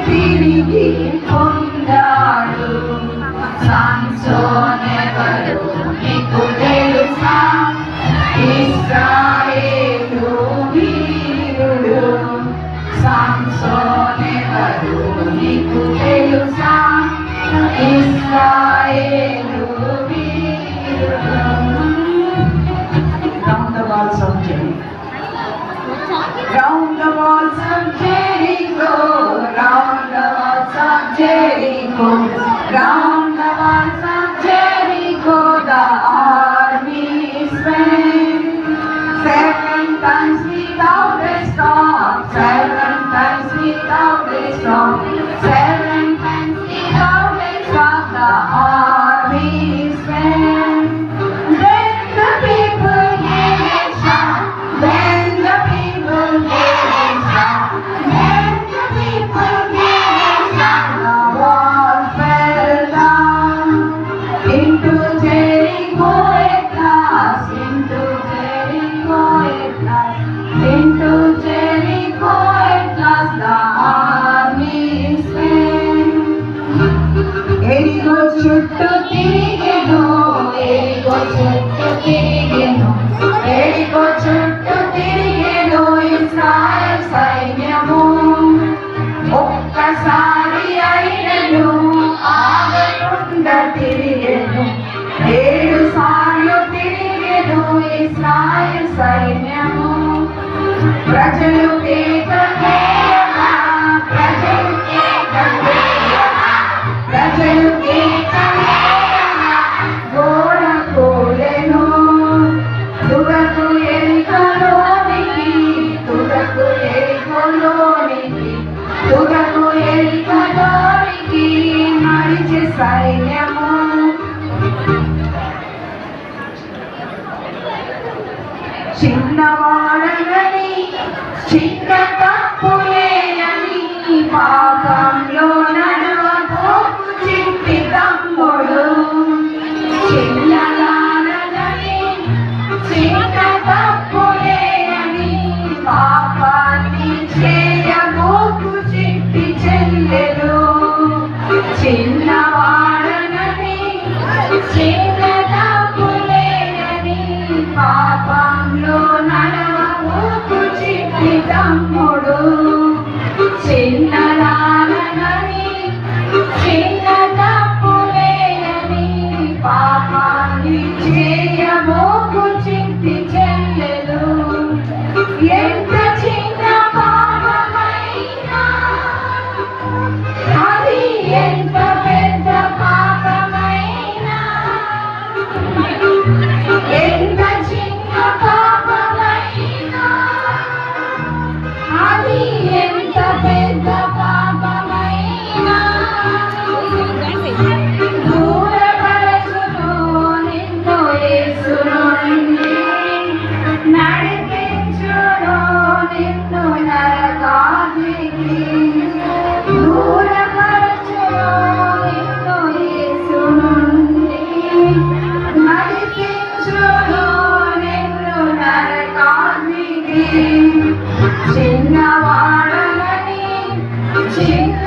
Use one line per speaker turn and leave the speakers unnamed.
తిరిగి పొందాడు. సంసోనెవరు నీకు తెలుసా? ఇశ్రాయేలు వీరుడు. సంసోనెవరు నీకు తెలుసా? ఇశ్రాయేలు వీరుడు. Round the walls of Jericho. Round the walls of Jericho. Round the walls of Jericho. Round the walls of Jericho. The armies went 7 times without a stop. 7 times without a stop. 7 times without a stop. The armies went. Then the people gave a shout. Then the people gave a shout. Then the people gave a shout. The wall fell down into Jericho at last. Into Jericho at last. Into Jericho at last. The armies went. Eriko chuttu tirigenu. Eriko chuttu tirigenu. Eriko chuttu tirigenu. ఇశ్రాయేలు సైన్యము ఒక్కసారి అయినను ఆగకుండా తిరిగెను. 7 సార్లు తిరిగెను ఇశ్రాయేలు సైన్యము. ప్రజలు కేకలేయగా, ప్రజలు కేకలేయగా, ప్రజలు కేకలేయగా గోడ కూలెను. తుదకు ఎరికలోనికి, తుదకు ఎరికలోనికి, తుదకు ఎరికలోనికి నడిచే సైన్యము. చిన్నవాడనని, చిన్న తప్పులేనని పాపంలో నడవబోకు చిట్టి తమ్ముడు. చిన్నదానని, చిన్న తప్పులేనని పాపాన్ని చేయబోకు చిట్టి చెల్లెలు. చిన్నవాడనని, చిన్న తప్పులేనని పాపంలో నడవబోకు చిట్టి తమ్ముడు. చిన్నదానని, చిన్న తప్పులేనని పాపాన్ని చేయబోకు చిట్టి చెల్లెలు. ఎంత చిన్న పాపమైనా అది ఎంత పెద్ద పాపమైనా, ఎంత చిన్న పాపమైనా అది ఎంత పెద్ద పాపమైనా దూరపరచును నిన్ను యేసు నుండి. నడిపించును నిన్ను నరకాగ్నికి. దూరపరచును నిన్ను యేసు నుండి. నడిపించును నిన్ను నరకాగ్నికి. చిన్నవాడనని, చిన్న